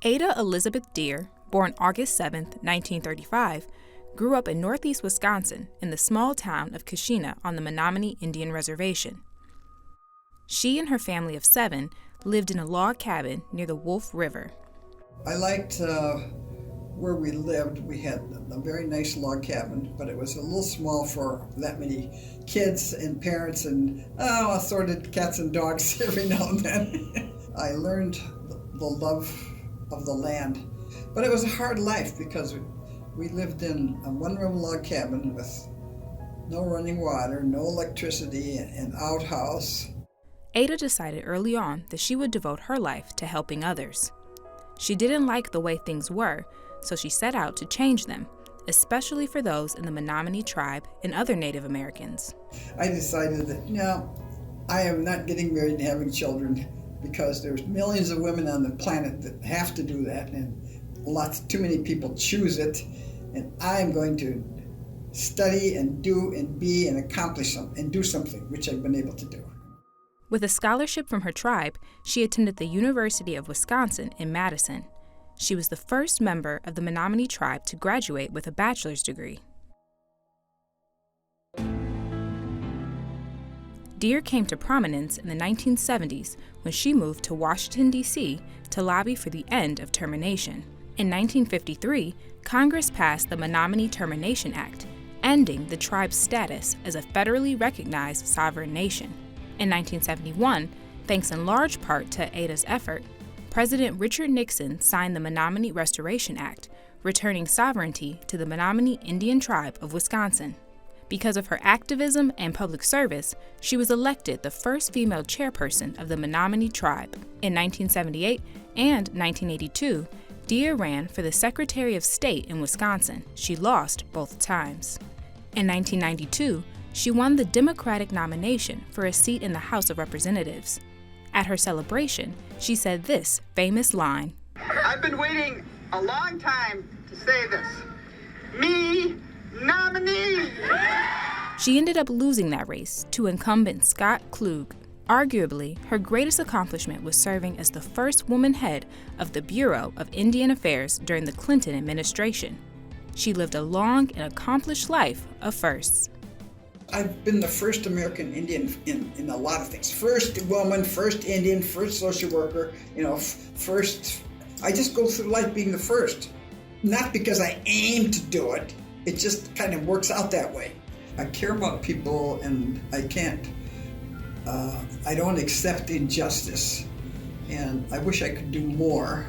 Ada Elizabeth Deer, born August 7, 1935, grew up in northeast Wisconsin in the small town of Kashina on the Menominee Indian Reservation. She and her family of 7 lived in a log cabin near the Wolf River. I liked where we lived. We had a very nice log cabin, but it was a little small for that many kids and parents and assorted cats and dogs every now and then. I learned the love of the land, but it was a hard life because we lived in a one-room log cabin with no running water, no electricity, and outhouse. Ada decided early on that she would devote her life to helping others. She didn't like the way things were, so she set out to change them, especially for those in the Menominee tribe and other Native Americans. I decided that, I am not getting married and having children because there's millions of women on the planet that have to do that, and too many people choose it, and I'm going to study and do and be and accomplish something and do something, which I've been able to do. With a scholarship from her tribe, she attended the University of Wisconsin in Madison. She was the first member of the Menominee tribe to graduate with a bachelor's degree. Deer came to prominence in the 1970s when she moved to Washington, D.C. to lobby for the end of termination. In 1953, Congress passed the Menominee Termination Act, ending the tribe's status as a federally recognized sovereign nation. In 1971, thanks in large part to Ada's effort, President Richard Nixon signed the Menominee Restoration Act, returning sovereignty to the Menominee Indian tribe of Wisconsin. Because of her activism and public service, she was elected the first female chairperson of the Menominee tribe. In 1978 and 1982, Deer ran for the Secretary of State in Wisconsin. She lost both times. In 1992, she won the Democratic nomination for a seat in the House of Representatives. At her celebration, she said this famous line, "I've been waiting a long time to say this. Me nominee!" She ended up losing that race to incumbent Scott Klug. Arguably, her greatest accomplishment was serving as the first woman head of the Bureau of Indian Affairs during the Clinton administration. She lived a long and accomplished life of firsts. I've been the first American Indian in a lot of things. First woman, first Indian, first social worker, first. I just go through life being the first. Not because I aim to do it, it just kind of works out that way. I care about people and I don't accept injustice, and I wish I could do more.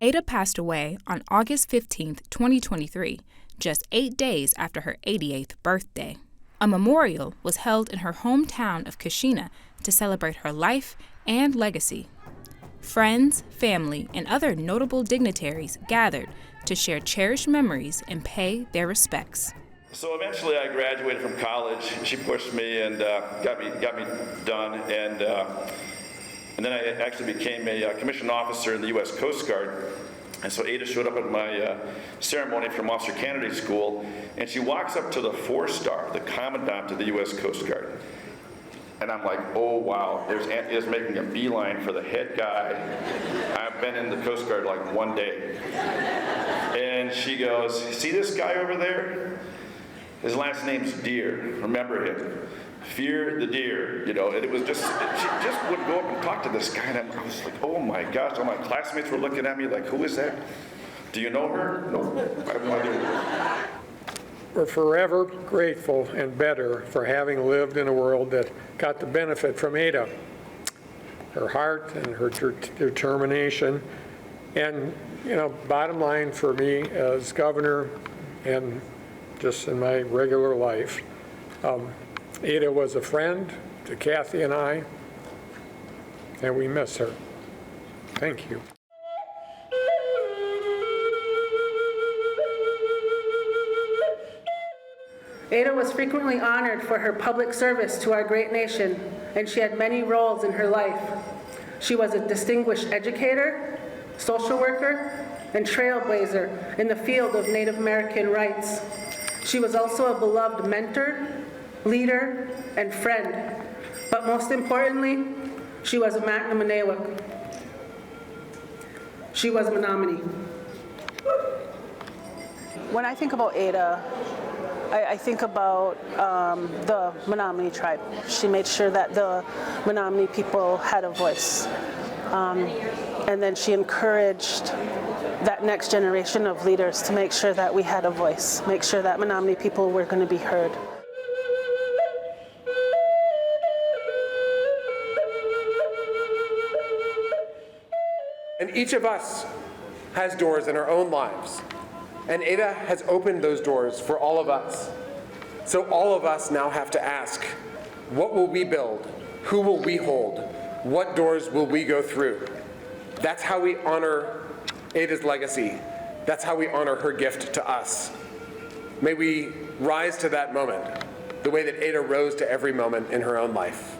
Ada passed away on August 15, 2023, just 8 days after her 88th birthday. A memorial was held in her hometown of Kashina to celebrate her life and legacy. Friends, family, and other notable dignitaries gathered to share cherished memories and pay their respects. So eventually I graduated from college. She pushed me and got me done, and then I actually became a commissioned officer in the U.S. Coast Guard. And so Ada showed up at my ceremony from Officer Candidate School, and she walks up to the 4-star, the commandant of the U.S. Coast Guard. And I'm like, oh wow, there's Aunt Ida's making a beeline for the head guy. I've been in the Coast Guard like 1 day. And she goes, see this guy over there? His last name's Deer, remember him. Fear the deer, and it was just, she just would go up and talk to this guy, and I was like, oh my gosh, all my classmates were looking at me like, who is that? Do you know her? No, I have no idea. We're forever grateful and better for having lived in a world that got the benefit from Ada, her heart and her determination. And, bottom line for me as governor and just in my regular life, Ada was a friend to Kathy and I, and we miss her. Thank you. Ada was frequently honored for her public service to our great nation, and she had many roles in her life. She was a distinguished educator, social worker, and trailblazer in the field of Native American rights. She was also a beloved mentor, leader, and friend. But most importantly, she was a Menominee. She was Menominee. When I think about Ada, I think about the Menominee tribe. She made sure that the Menominee people had a voice. And then she encouraged that next generation of leaders to make sure that we had a voice, make sure that Menominee people were going to be heard. And each of us has doors in our own lives. And Ada has opened those doors for all of us. So all of us now have to ask, what will we build? Who will we hold? What doors will we go through? That's how we honor Ada's legacy. That's how we honor her gift to us. May we rise to that moment, the way that Ada rose to every moment in her own life.